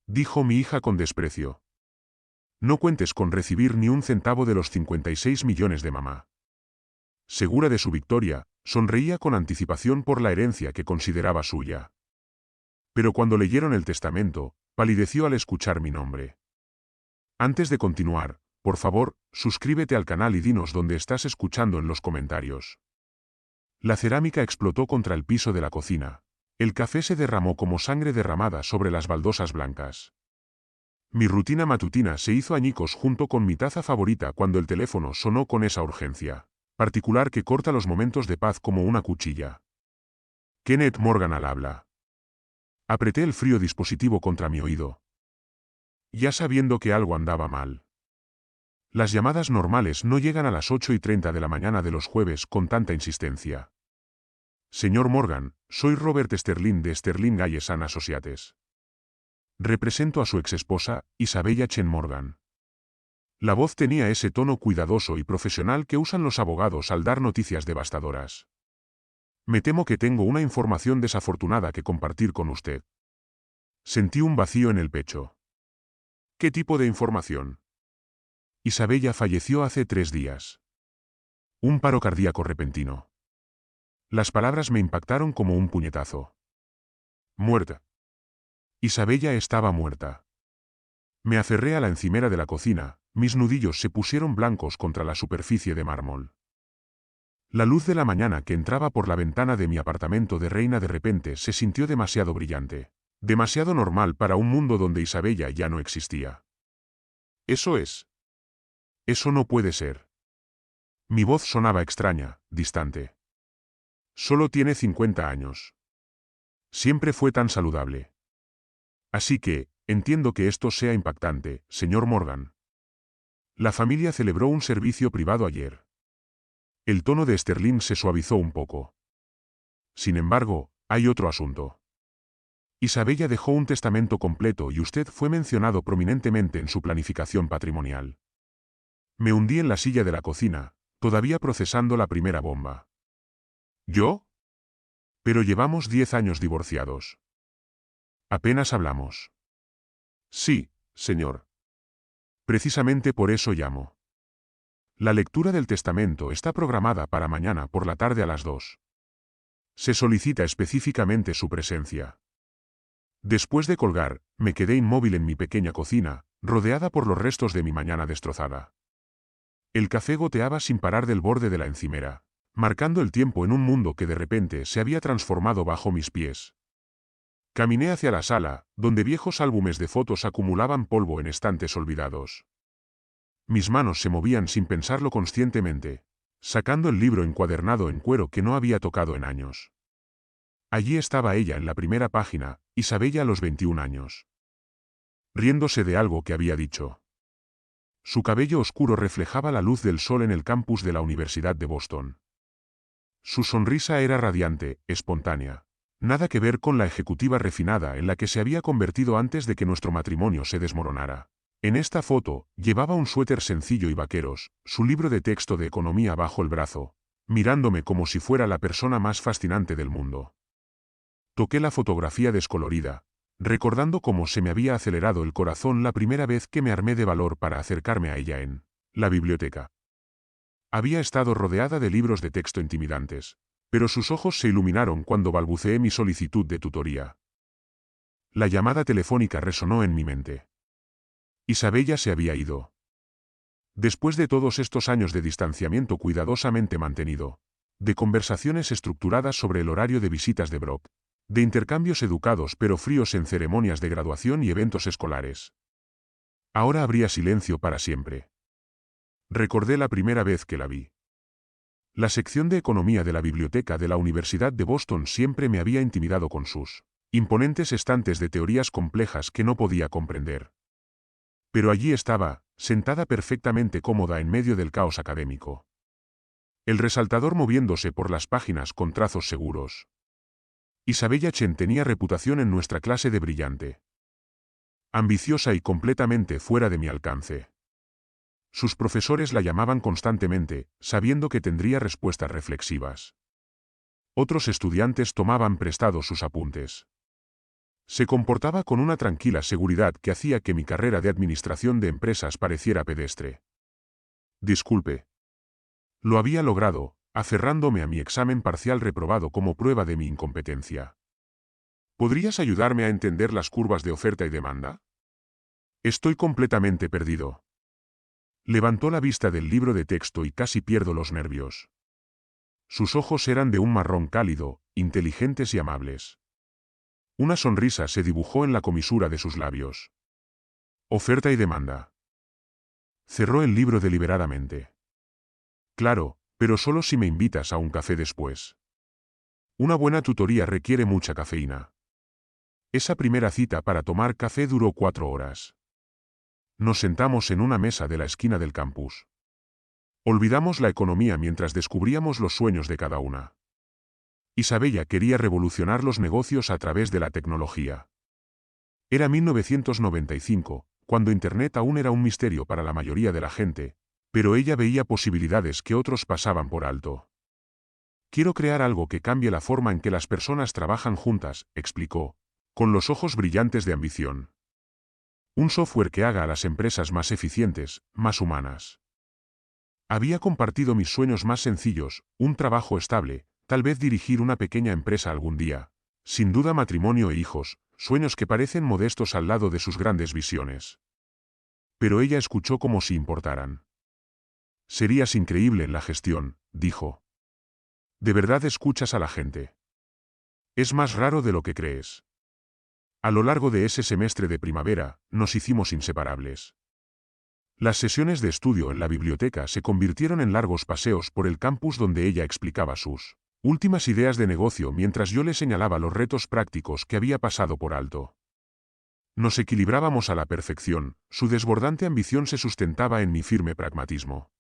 dijo mi hija con desprecio. No cuentes con recibir ni un centavo de los 56 millones de mamá. Segura de su victoria, sonreía con anticipación por la herencia que consideraba suya. Pero cuando leyeron el testamento, palideció al escuchar mi nombre. Antes de continuar, por favor, suscríbete al canal y dinos dónde estás escuchando en los comentarios. La cerámica explotó contra el piso de la cocina. El café se derramó como sangre derramada sobre las baldosas blancas. Mi rutina matutina se hizo añicos junto con mi taza favorita cuando el teléfono sonó con esa urgencia particular que corta los momentos de paz como una cuchilla. Kenneth Morgan al habla. Apreté el frío dispositivo contra mi oído, ya sabiendo que algo andaba mal. Las llamadas normales no llegan a las 8:30 de la mañana de los jueves con tanta insistencia. Señor Morgan, soy Robert Sterling de Sterling Galles & Associates. Represento a su exesposa, Isabella Chen Morgan. La voz tenía ese tono cuidadoso y profesional que usan los abogados al dar noticias devastadoras. Me temo que tengo una información desafortunada que compartir con usted. Sentí un vacío en el pecho. ¿Qué tipo de información? Isabella falleció hace 3 días. Un paro cardíaco repentino. Las palabras me impactaron como un puñetazo. Muerta. Isabella estaba muerta. Me aferré a la encimera de la cocina, mis nudillos se pusieron blancos contra la superficie de mármol. La luz de la mañana que entraba por la ventana de mi apartamento de reina de repente se sintió demasiado brillante, demasiado normal para un mundo donde Isabella ya no existía. Eso es. Eso no puede ser. Mi voz sonaba extraña, distante. Solo tiene 50 años. Siempre fue tan saludable. Así que, entiendo que esto sea impactante, señor Morgan. La familia celebró un servicio privado ayer. El tono de Sterling se suavizó un poco. Sin embargo, hay otro asunto. Isabella dejó un testamento completo y usted fue mencionado prominentemente en su planificación patrimonial. Me hundí en la silla de la cocina, todavía procesando la primera bomba. ¿Yo? Pero llevamos 10 años divorciados. Apenas hablamos. Sí, señor. Precisamente por eso llamo. La lectura del testamento está programada para mañana por la tarde a las 2. Se solicita específicamente su presencia. Después de colgar, me quedé inmóvil en mi pequeña cocina, rodeada por los restos de mi mañana destrozada. El café goteaba sin parar del borde de la encimera, marcando el tiempo en un mundo que de repente se había transformado bajo mis pies. Caminé hacia la sala, donde viejos álbumes de fotos acumulaban polvo en estantes olvidados. Mis manos se movían sin pensarlo conscientemente, sacando el libro encuadernado en cuero que no había tocado en años. Allí estaba ella en la primera página, Isabella a los 21 años. Riéndose de algo que había dicho. Su cabello oscuro reflejaba la luz del sol en el campus de la Universidad de Boston. Su sonrisa era radiante, espontánea. Nada que ver con la ejecutiva refinada en la que se había convertido antes de que nuestro matrimonio se desmoronara. En esta foto, llevaba un suéter sencillo y vaqueros, su libro de texto de economía bajo el brazo, mirándome como si fuera la persona más fascinante del mundo. Toqué la fotografía descolorida, recordando cómo se me había acelerado el corazón la primera vez que me armé de valor para acercarme a ella en la biblioteca. Había estado rodeada de libros de texto intimidantes, pero sus ojos se iluminaron cuando balbuceé mi solicitud de tutoría. La llamada telefónica resonó en mi mente. Isabella se había ido. Después de todos estos años de distanciamiento cuidadosamente mantenido, de conversaciones estructuradas sobre el horario de visitas de Brock, de intercambios educados pero fríos en ceremonias de graduación y eventos escolares. Ahora habría silencio para siempre. Recordé la primera vez que la vi. La sección de economía de la biblioteca de la Universidad de Boston siempre me había intimidado con sus imponentes estantes de teorías complejas que no podía comprender. Pero allí estaba, sentada perfectamente cómoda en medio del caos académico. El resaltador moviéndose por las páginas con trazos seguros. Isabella Chen tenía reputación en nuestra clase de brillante. Ambiciosa y completamente fuera de mi alcance. Sus profesores la llamaban constantemente, sabiendo que tendría respuestas reflexivas. Otros estudiantes tomaban prestados sus apuntes. Se comportaba con una tranquila seguridad que hacía que mi carrera de administración de empresas pareciera pedestre. Disculpe. Lo había logrado, aferrándome a mi examen parcial reprobado como prueba de mi incompetencia. ¿Podrías ayudarme a entender las curvas de oferta y demanda? Estoy completamente perdido. Levantó la vista del libro de texto y casi pierdo los nervios. Sus ojos eran de un marrón cálido, inteligentes y amables. Una sonrisa se dibujó en la comisura de sus labios. Oferta y demanda. Cerró el libro deliberadamente. Claro, pero solo si me invitas a un café después. Una buena tutoría requiere mucha cafeína. Esa primera cita para tomar café duró 4 horas. Nos sentamos en una mesa de la esquina del campus. Olvidamos la economía mientras descubríamos los sueños de cada una. Isabella quería revolucionar los negocios a través de la tecnología. Era 1995, cuando Internet aún era un misterio para la mayoría de la gente, pero ella veía posibilidades que otros pasaban por alto. Quiero crear algo que cambie la forma en que las personas trabajan juntas, explicó, con los ojos brillantes de ambición. Un software que haga a las empresas más eficientes, más humanas. Había compartido mis sueños más sencillos, un trabajo estable, tal vez dirigir una pequeña empresa algún día. Sin duda matrimonio e hijos, sueños que parecen modestos al lado de sus grandes visiones. Pero ella escuchó como si importaran. Serías increíble en la gestión, dijo. ¿De verdad escuchas a la gente? Es más raro de lo que crees. A lo largo de ese semestre de primavera, nos hicimos inseparables. Las sesiones de estudio en la biblioteca se convirtieron en largos paseos por el campus donde ella explicaba sus últimas ideas de negocio mientras yo le señalaba los retos prácticos que había pasado por alto. Nos equilibrábamos a la perfección, su desbordante ambición se sustentaba en mi firme pragmatismo.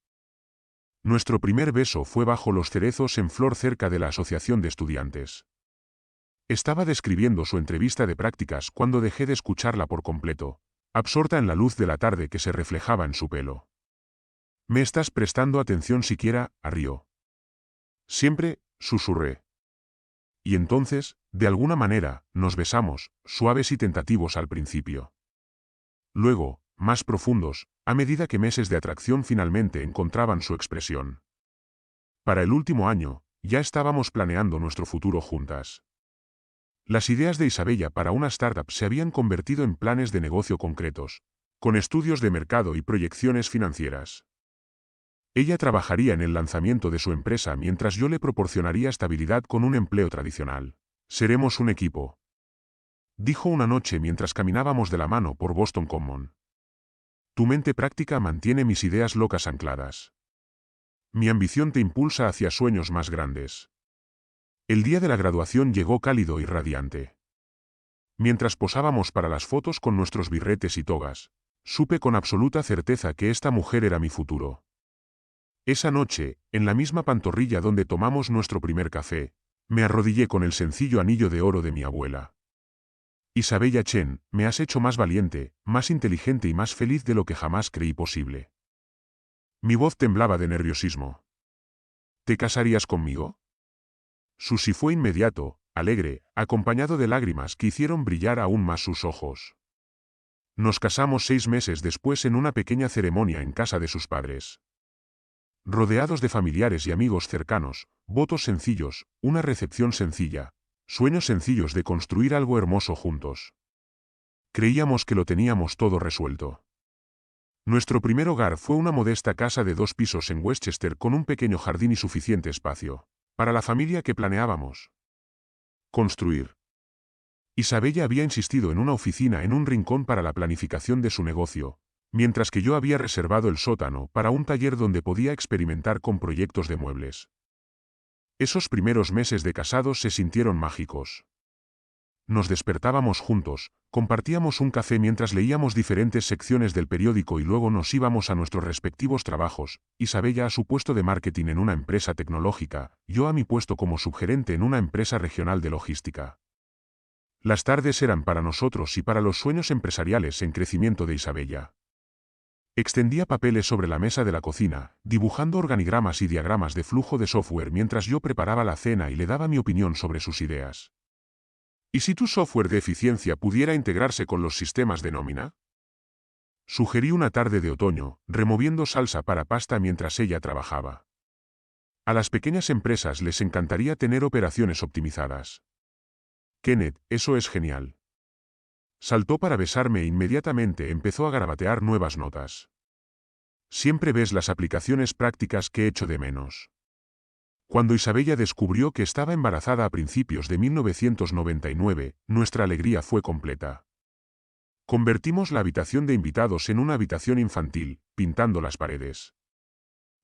Nuestro primer beso fue bajo los cerezos en flor cerca de la asociación de estudiantes. Estaba describiendo su entrevista de prácticas cuando dejé de escucharla por completo, absorta en la luz de la tarde que se reflejaba en su pelo. ¿Me estás prestando atención siquiera, Arrio? Siempre, susurré. Y entonces, de alguna manera, nos besamos, suaves y tentativos al principio. Luego, más profundos, a medida que meses de atracción finalmente encontraban su expresión. Para el último año, ya estábamos planeando nuestro futuro juntas. Las ideas de Isabella para una startup se habían convertido en planes de negocio concretos, con estudios de mercado y proyecciones financieras. Ella trabajaría en el lanzamiento de su empresa mientras yo le proporcionaría estabilidad con un empleo tradicional. Seremos un equipo, dijo una noche mientras caminábamos de la mano por Boston Common. Tu mente práctica mantiene mis ideas locas ancladas. Mi ambición te impulsa hacia sueños más grandes. El día de la graduación llegó cálido y radiante. Mientras posábamos para las fotos con nuestros birretes y togas, supe con absoluta certeza que esta mujer era mi futuro. Esa noche, en la misma pantorrilla donde tomamos nuestro primer café, me arrodillé con el sencillo anillo de oro de mi abuela. Isabella Chen, me has hecho más valiente, más inteligente y más feliz de lo que jamás creí posible. Mi voz temblaba de nerviosismo. ¿Te casarías conmigo? Su sí fue inmediato, alegre, acompañado de lágrimas que hicieron brillar aún más sus ojos. Nos casamos 6 meses después en una pequeña ceremonia en casa de sus padres. Rodeados de familiares y amigos cercanos, votos sencillos, una recepción sencilla, sueños sencillos de construir algo hermoso juntos. Creíamos que lo teníamos todo resuelto. Nuestro primer hogar fue una modesta casa de 2 pisos en Westchester con un pequeño jardín y suficiente espacio para la familia que planeábamos construir. Isabella había insistido en una oficina en un rincón para la planificación de su negocio, mientras que yo había reservado el sótano para un taller donde podía experimentar con proyectos de muebles. Esos primeros meses de casados se sintieron mágicos. Nos despertábamos juntos, compartíamos un café mientras leíamos diferentes secciones del periódico y luego nos íbamos a nuestros respectivos trabajos, Isabella a su puesto de marketing en una empresa tecnológica, yo a mi puesto como subgerente en una empresa regional de logística. Las tardes eran para nosotros y para los sueños empresariales en crecimiento de Isabella. Extendía papeles sobre la mesa de la cocina, dibujando organigramas y diagramas de flujo de software mientras yo preparaba la cena y le daba mi opinión sobre sus ideas. ¿Y si tu software de eficiencia pudiera integrarse con los sistemas de nómina? Sugerí una tarde de otoño, removiendo salsa para pasta mientras ella trabajaba. A las pequeñas empresas les encantaría tener operaciones optimizadas. Kenneth, eso es genial. Saltó para besarme e inmediatamente empezó a garabatear nuevas notas. Siempre ves las aplicaciones prácticas que echo de menos. Cuando Isabella descubrió que estaba embarazada a principios de 1999, nuestra alegría fue completa. Convertimos la habitación de invitados en una habitación infantil, pintando las paredes.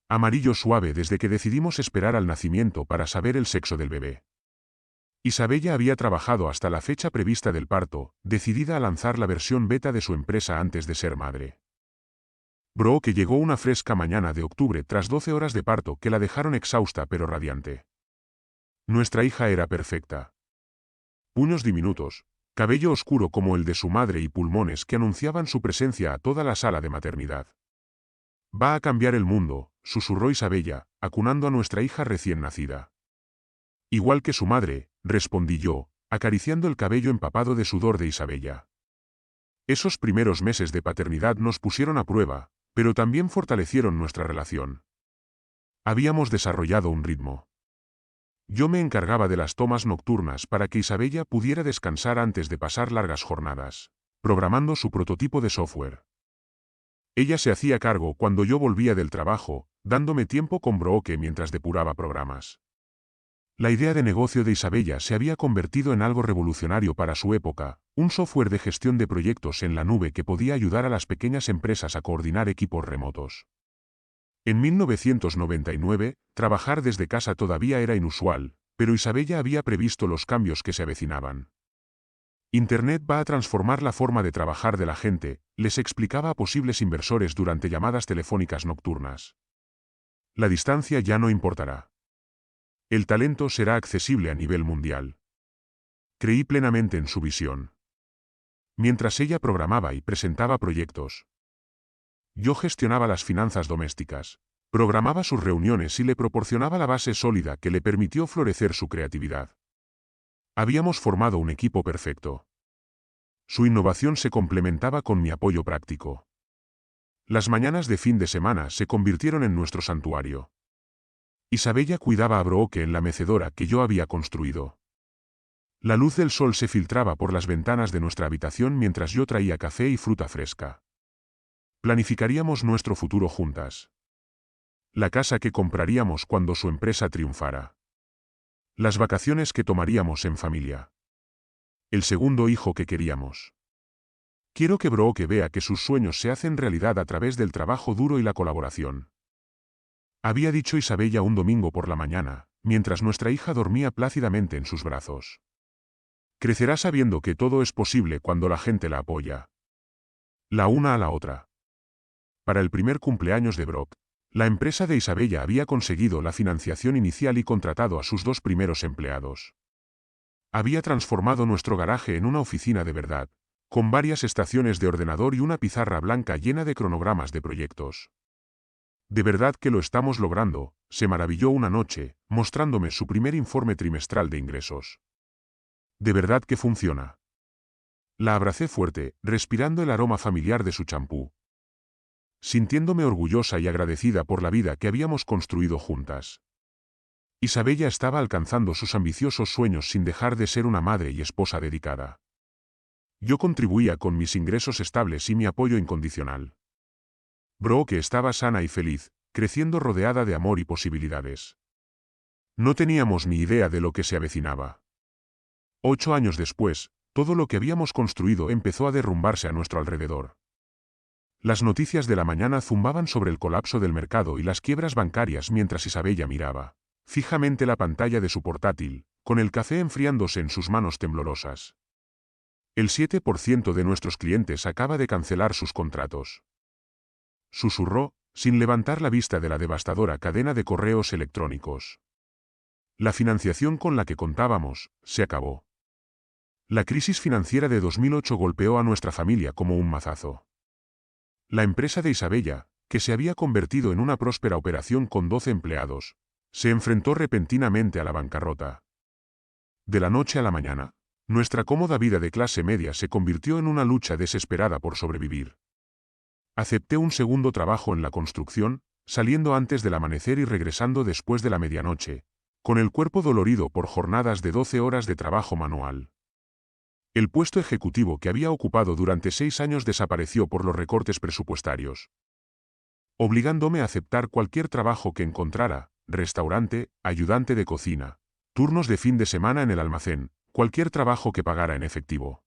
Amarillo suave desde que decidimos esperar al nacimiento para saber el sexo del bebé. Isabella había trabajado hasta la fecha prevista del parto, decidida a lanzar la versión beta de su empresa antes de ser madre. Brooke llegó una fresca mañana de octubre tras 12 horas de parto que la dejaron exhausta pero radiante. Nuestra hija era perfecta. Puños diminutos, cabello oscuro como el de su madre y pulmones que anunciaban su presencia a toda la sala de maternidad. Va a cambiar el mundo, susurró Isabella, acunando a nuestra hija recién nacida. Igual que su madre, respondí yo, acariciando el cabello empapado de sudor de Isabella. Esos primeros meses de paternidad nos pusieron a prueba, pero también fortalecieron nuestra relación. Habíamos desarrollado un ritmo. Yo me encargaba de las tomas nocturnas para que Isabella pudiera descansar antes de pasar largas jornadas, programando su prototipo de software. Ella se hacía cargo cuando yo volvía del trabajo, dándome tiempo con Brooke mientras depuraba programas. La idea de negocio de Isabella se había convertido en algo revolucionario para su época, un software de gestión de proyectos en la nube que podía ayudar a las pequeñas empresas a coordinar equipos remotos. En 1999, trabajar desde casa todavía era inusual, pero Isabella había previsto los cambios que se avecinaban. Internet va a transformar la forma de trabajar de la gente, les explicaba a posibles inversores durante llamadas telefónicas nocturnas. La distancia ya no importará. El talento será accesible a nivel mundial. Creí plenamente en su visión. Mientras ella programaba y presentaba proyectos, yo gestionaba las finanzas domésticas, programaba sus reuniones y le proporcionaba la base sólida que le permitió florecer su creatividad. Habíamos formado un equipo perfecto. Su innovación se complementaba con mi apoyo práctico. Las mañanas de fin de semana se convirtieron en nuestro santuario. Isabella cuidaba a Brooke en la mecedora que yo había construido. La luz del sol se filtraba por las ventanas de nuestra habitación mientras yo traía café y fruta fresca. Planificaríamos nuestro futuro juntas. La casa que compraríamos cuando su empresa triunfara. Las vacaciones que tomaríamos en familia. El segundo hijo que queríamos. Quiero que Brooke vea que sus sueños se hacen realidad a través del trabajo duro y la colaboración. Había dicho Isabella un domingo por la mañana, mientras nuestra hija dormía plácidamente en sus brazos. Crecerá sabiendo que todo es posible cuando la gente la apoya. La una a la otra. Para el primer cumpleaños de Brooke, la empresa de Isabella había conseguido la financiación inicial y contratado a sus 2 primeros empleados. Había transformado nuestro garaje en una oficina de verdad, con varias estaciones de ordenador y una pizarra blanca llena de cronogramas de proyectos. De verdad que lo estamos logrando, se maravilló una noche, mostrándome su primer informe trimestral de ingresos. De verdad que funciona. La abracé fuerte, respirando el aroma familiar de su champú. Sintiéndome orgullosa y agradecida por la vida que habíamos construido juntas. Isabella estaba alcanzando sus ambiciosos sueños sin dejar de ser una madre y esposa dedicada. Yo contribuía con mis ingresos estables y mi apoyo incondicional. Brooke estaba sana y feliz, creciendo rodeada de amor y posibilidades. No teníamos ni idea de lo que se avecinaba. 8 años después, todo lo que habíamos construido empezó a derrumbarse a nuestro alrededor. Las noticias de la mañana zumbaban sobre el colapso del mercado y las quiebras bancarias mientras Isabella miraba fijamente la pantalla de su portátil, con el café enfriándose en sus manos temblorosas. El 7% de nuestros clientes acaba de cancelar sus contratos. Susurró, sin levantar la vista de la devastadora cadena de correos electrónicos. La financiación con la que contábamos se acabó. La crisis financiera de 2008 golpeó a nuestra familia como un mazazo. La empresa de Isabella, que se había convertido en una próspera operación con 12 empleados, se enfrentó repentinamente a la bancarrota. De la noche a la mañana, Nuestra cómoda vida de clase media se convirtió en una lucha desesperada por sobrevivir. Acepté un segundo trabajo en la construcción, saliendo antes del amanecer y regresando después de la medianoche, con el cuerpo dolorido por jornadas de 12 horas de trabajo manual. El puesto ejecutivo que había ocupado durante 6 años desapareció por los recortes presupuestarios, obligándome a aceptar cualquier trabajo que encontrara: restaurante, ayudante de cocina, turnos de fin de semana en el almacén, cualquier trabajo que pagara en efectivo.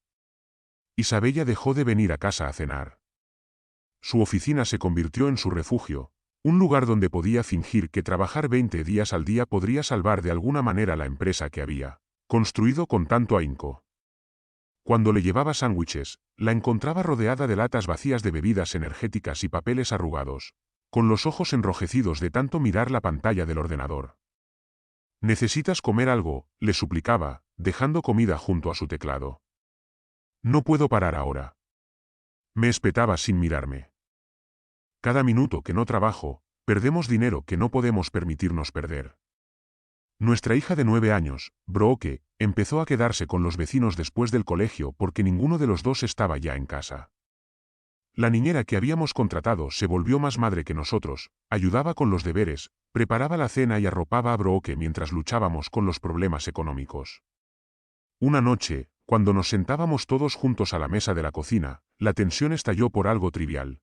Isabella dejó de venir a casa a cenar. Su oficina se convirtió en su refugio, un lugar donde podía fingir que trabajar 20 días al día podría salvar de alguna manera la empresa que había construido con tanto ahínco. Cuando le llevaba sándwiches, la encontraba rodeada de latas vacías de bebidas energéticas y papeles arrugados, con los ojos enrojecidos de tanto mirar la pantalla del ordenador. «¿Necesitas comer algo?», le suplicaba, dejando comida junto a su teclado. «No puedo parar ahora», me espetaba sin mirarme. «Cada minuto que no trabajo, perdemos dinero que no podemos permitirnos perder». Nuestra hija de 9 años, Brooke, empezó a quedarse con los vecinos después del colegio porque ninguno de los dos estaba ya en casa. La niñera que habíamos contratado se volvió más madre que nosotros, ayudaba con los deberes, preparaba la cena y arropaba a Brooke mientras luchábamos con los problemas económicos. Una noche, cuando nos sentábamos todos juntos a la mesa de la cocina, la tensión estalló por algo trivial.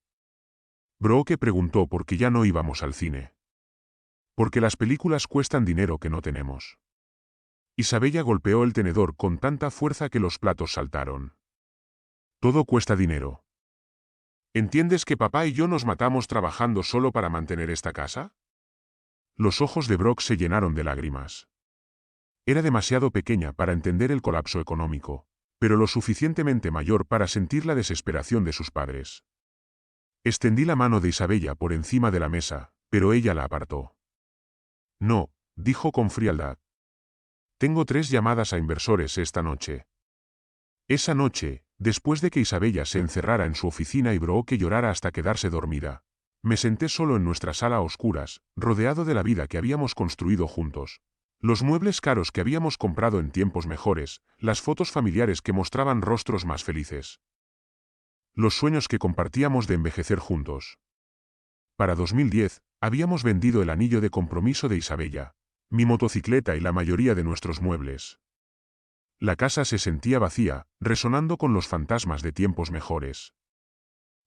Brooke preguntó por qué ya no íbamos al cine. «Porque las películas cuestan dinero que no tenemos». Isabella golpeó el tenedor con tanta fuerza que los platos saltaron. «Todo cuesta dinero. ¿Entiendes que papá y yo nos matamos trabajando solo para mantener esta casa?». Los ojos de Brock se llenaron de lágrimas. Era demasiado pequeña para entender el colapso económico, pero lo suficientemente mayor para sentir la desesperación de sus padres. Extendí la mano de Isabella por encima de la mesa, pero ella la apartó. «No», dijo con frialdad. «Tengo 3 llamadas a inversores esta noche». Esa noche, después de que Isabella se encerrara en su oficina y Brooke llorara hasta quedarse dormida, me senté solo en nuestra sala a oscuras, rodeado de la vida que habíamos construido juntos. Los muebles caros que habíamos comprado en tiempos mejores, las fotos familiares que mostraban rostros más felices. Los sueños que compartíamos de envejecer juntos. Para 2010, habíamos vendido el anillo de compromiso de Isabella, mi motocicleta y la mayoría de nuestros muebles. La casa se sentía vacía, resonando con los fantasmas de tiempos mejores.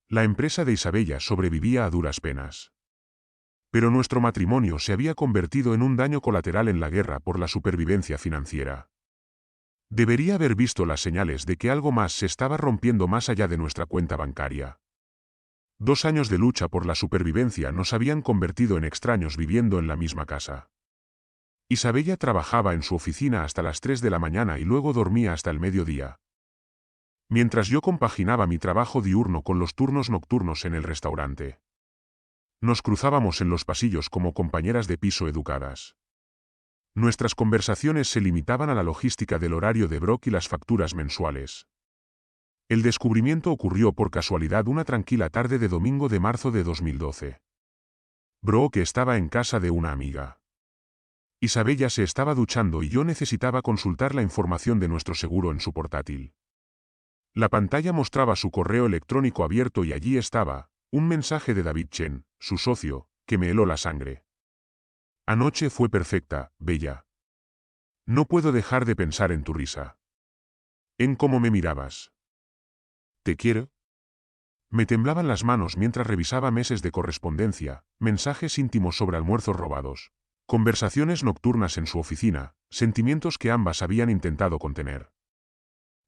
La empresa de Isabella sobrevivía a duras penas. Pero nuestro matrimonio se había convertido en un daño colateral en la guerra por la supervivencia financiera. Debería haber visto las señales de que algo más se estaba rompiendo más allá de nuestra cuenta bancaria. 2 años de lucha por la supervivencia nos habían convertido en extraños viviendo en la misma casa. Isabella trabajaba en su oficina hasta las 3 de la mañana y luego dormía hasta el mediodía. Mientras yo compaginaba mi trabajo diurno con los turnos nocturnos en el restaurante. Nos cruzábamos en los pasillos como compañeras de piso educadas. Nuestras conversaciones se limitaban a la logística del horario de Brock y las facturas mensuales. El descubrimiento ocurrió por casualidad una tranquila tarde de domingo de marzo de 2012. Brooke estaba en casa de una amiga. Isabella se estaba duchando y yo necesitaba consultar la información de nuestro seguro en su portátil. La pantalla mostraba su correo electrónico abierto y allí estaba, un mensaje de David Chen, su socio, que me heló la sangre. «Anoche fue perfecta, Bella. No puedo dejar de pensar en tu risa. En cómo me mirabas. Te quiero». Me temblaban las manos mientras revisaba meses de correspondencia, mensajes íntimos sobre almuerzos robados, conversaciones nocturnas en su oficina, sentimientos que ambas habían intentado contener.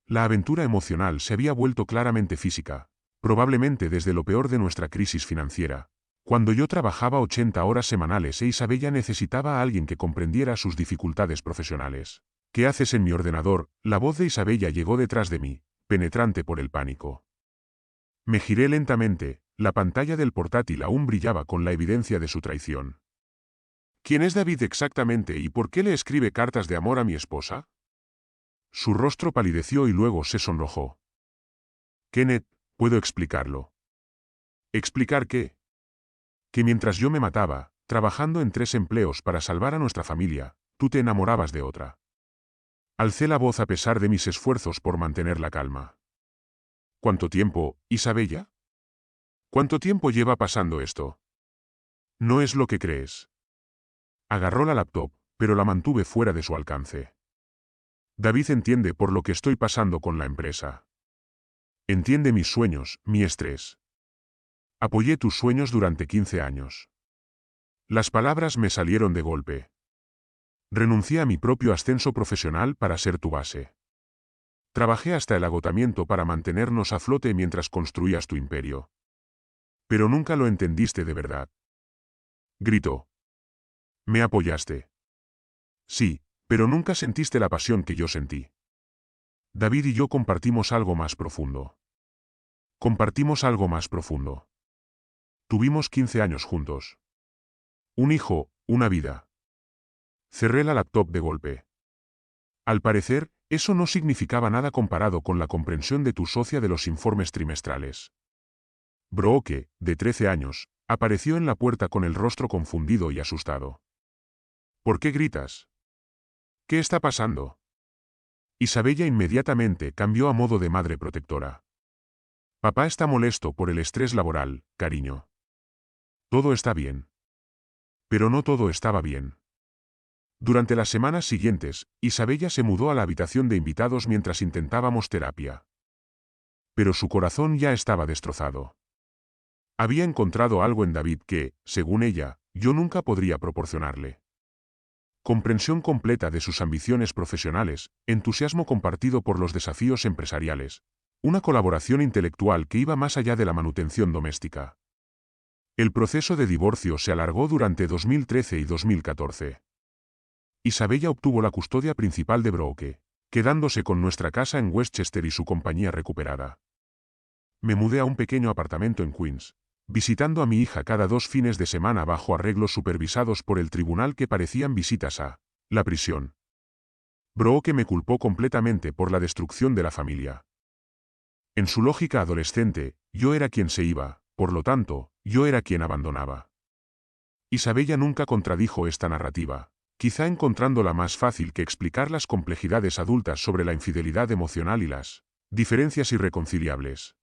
La aventura emocional se había vuelto claramente física, probablemente desde lo peor de nuestra crisis financiera, cuando yo trabajaba 80 horas semanales e Isabella necesitaba a alguien que comprendiera sus dificultades profesionales. «¿Qué haces en mi ordenador?», la voz de Isabella llegó detrás de mí, penetrante por el pánico. Me giré lentamente, la pantalla del portátil aún brillaba con la evidencia de su traición. «¿Quién es David exactamente y por qué le escribe cartas de amor a mi esposa?». Su rostro palideció y luego se sonrojó. «Kenneth, puedo explicarlo». «¿Explicar qué?». «Que mientras yo me mataba, trabajando en 3 empleos para salvar a nuestra familia, tú te enamorabas de otra». Alcé la voz a pesar de mis esfuerzos por mantener la calma. ¿Cuánto tiempo, Isabella? ¿Cuánto tiempo lleva pasando esto? No es lo que crees. Agarró la laptop, pero la mantuve fuera de su alcance. David entiende por lo que estoy pasando con la empresa. Entiende mis sueños, mi estrés. Apoyé tus sueños durante 15 años. Las palabras me salieron de golpe. Renuncié a mi propio ascenso profesional para ser tu base. Trabajé hasta el agotamiento para mantenernos a flote mientras construías tu imperio. Pero nunca lo entendiste de verdad. Gritó. Me apoyaste. Sí, pero nunca sentiste la pasión que yo sentí. David y yo compartimos algo más profundo. Compartimos algo más profundo. Tuvimos 15 años juntos. Un hijo, una vida. Cerré la laptop de golpe. Al parecer, eso no significaba nada comparado con la comprensión de tu socia de los informes trimestrales. Brooke, de 13 años, apareció en la puerta con el rostro confundido y asustado. ¿Por qué gritas? ¿Qué está pasando? Isabella inmediatamente cambió a modo de madre protectora. Papá está molesto por el estrés laboral, cariño. Todo está bien. Pero no todo estaba bien. Durante las semanas siguientes, Isabella se mudó a la habitación de invitados mientras intentábamos terapia. Pero su corazón ya estaba destrozado. Había encontrado algo en David que, según ella, yo nunca podría proporcionarle. Comprensión completa de sus ambiciones profesionales, entusiasmo compartido por los desafíos empresariales, una colaboración intelectual que iba más allá de la manutención doméstica. El proceso de divorcio se alargó durante 2013 y 2014. Isabella obtuvo la custodia principal de Brooke, quedándose con nuestra casa en Westchester y su compañía recuperada. Me mudé a un pequeño apartamento en Queens, visitando a mi hija cada 2 fines de semana bajo arreglos supervisados por el tribunal que parecían visitas a la prisión. Brooke me culpó completamente por la destrucción de la familia. En su lógica adolescente, yo era quien se iba, por lo tanto, yo era quien abandonaba. Isabella nunca contradijo esta narrativa, quizá encontrándola más fácil que explicar las complejidades adultas sobre la infidelidad emocional y las diferencias irreconciliables.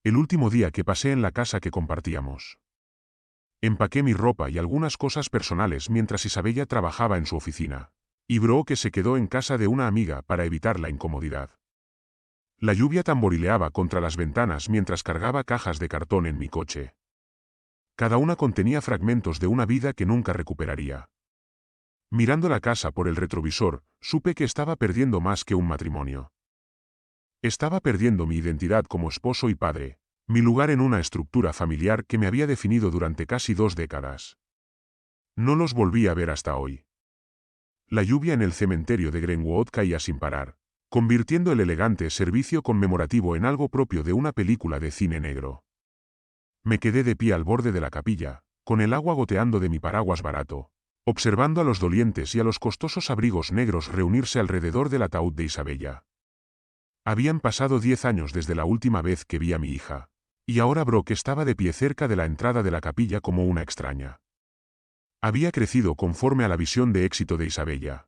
El último día que pasé en la casa que compartíamos. Empaqué mi ropa y algunas cosas personales mientras Isabella trabajaba en su oficina, y Brooke se quedó en casa de una amiga para evitar la incomodidad. La lluvia tamborileaba contra las ventanas mientras cargaba cajas de cartón en mi coche. Cada una contenía fragmentos de una vida que nunca recuperaría. Mirando la casa por el retrovisor, supe que estaba perdiendo más que un matrimonio. Estaba perdiendo mi identidad como esposo y padre, mi lugar en una estructura familiar que me había definido durante casi 2 décadas. No los volví a ver hasta hoy. La lluvia en el cementerio de Greenwood caía sin parar, convirtiendo el elegante servicio conmemorativo en algo propio de una película de cine negro. Me quedé de pie al borde de la capilla, con el agua goteando de mi paraguas barato, observando a los dolientes y a los costosos abrigos negros reunirse alrededor del ataúd de Isabella. Habían pasado 10 años desde la última vez que vi a mi hija, y ahora Brooke estaba de pie cerca de la entrada de la capilla como una extraña. Había crecido conforme a la visión de éxito de Isabella.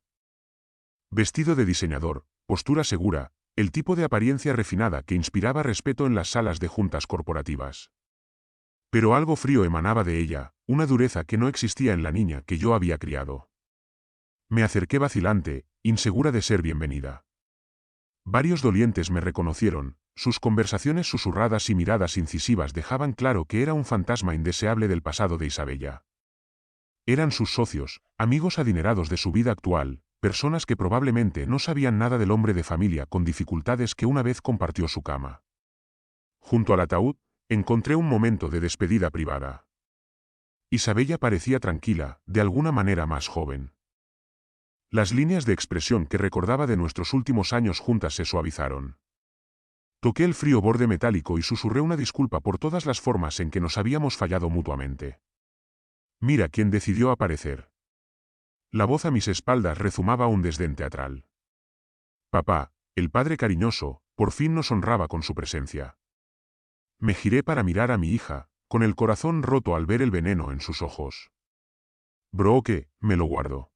Vestido de diseñador, postura segura, el tipo de apariencia refinada que inspiraba respeto en las salas de juntas corporativas. Pero algo frío emanaba de ella, una dureza que no existía en la niña que yo había criado. Me acerqué vacilante, insegura de ser bienvenida. Varios dolientes me reconocieron, sus conversaciones susurradas y miradas incisivas dejaban claro que era un fantasma indeseable del pasado de Isabella. Eran sus socios, amigos adinerados de su vida actual, personas que probablemente no sabían nada del hombre de familia con dificultades que una vez compartió su cama. Junto al ataúd, encontré un momento de despedida privada. Isabella parecía tranquila, de alguna manera más joven. Las líneas de expresión que recordaba de nuestros últimos años juntas se suavizaron. Toqué el frío borde metálico y susurré una disculpa por todas las formas en que nos habíamos fallado mutuamente. Mira quién decidió aparecer. La voz a mis espaldas rezumaba un desdén teatral. Papá, el padre cariñoso, por fin nos honraba con su presencia. Me giré para mirar a mi hija, con el corazón roto al ver el veneno en sus ojos. Brooke, me lo guardó.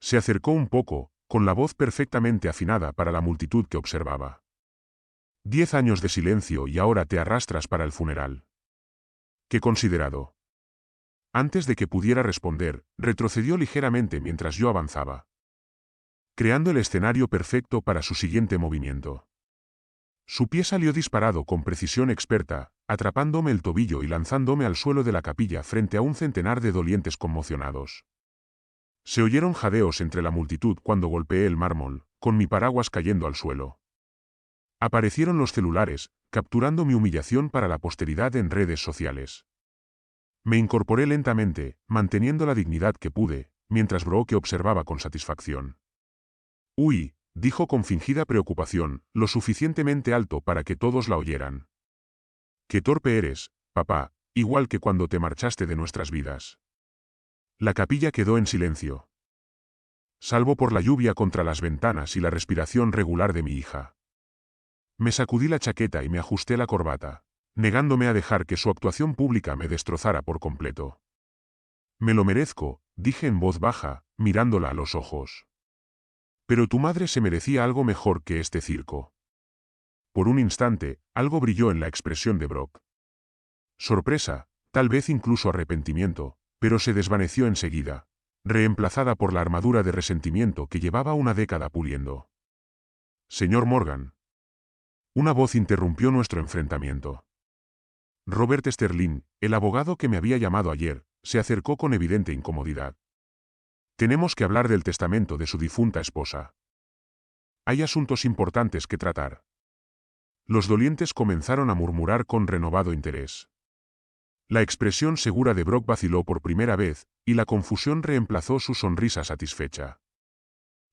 Se acercó un poco, con la voz perfectamente afinada para la multitud que observaba. 10 años de silencio y ahora te arrastras para el funeral. ¡Qué considerado! Antes de que pudiera responder, retrocedió ligeramente mientras yo avanzaba, creando el escenario perfecto para su siguiente movimiento. Su pie salió disparado con precisión experta, atrapándome el tobillo y lanzándome al suelo de la capilla frente a un centenar de dolientes conmocionados. Se oyeron jadeos entre la multitud cuando golpeé el mármol, con mi paraguas cayendo al suelo. Aparecieron los celulares, capturando mi humillación para la posteridad en redes sociales. Me incorporé lentamente, manteniendo la dignidad que pude, mientras Brooke observaba con satisfacción. «Uy», dijo con fingida preocupación, lo suficientemente alto para que todos la oyeran. «Qué torpe eres, papá, igual que cuando te marchaste de nuestras vidas». La capilla quedó en silencio, salvo por la lluvia contra las ventanas y la respiración regular de mi hija. Me sacudí la chaqueta y me ajusté la corbata, negándome a dejar que su actuación pública me destrozara por completo. «Me lo merezco», dije en voz baja, mirándola a los ojos. «Pero tu madre se merecía algo mejor que este circo». Por un instante, algo brilló en la expresión de Brock. Sorpresa, tal vez incluso arrepentimiento, pero se desvaneció enseguida, reemplazada por la armadura de resentimiento que llevaba una década puliendo. «Señor Morgan». Una voz interrumpió nuestro enfrentamiento. Robert Sterling, el abogado que me había llamado ayer, se acercó con evidente incomodidad. «Tenemos que hablar del testamento de su difunta esposa. Hay asuntos importantes que tratar». Los dolientes comenzaron a murmurar con renovado interés. La expresión segura de Brock vaciló por primera vez, y la confusión reemplazó su sonrisa satisfecha.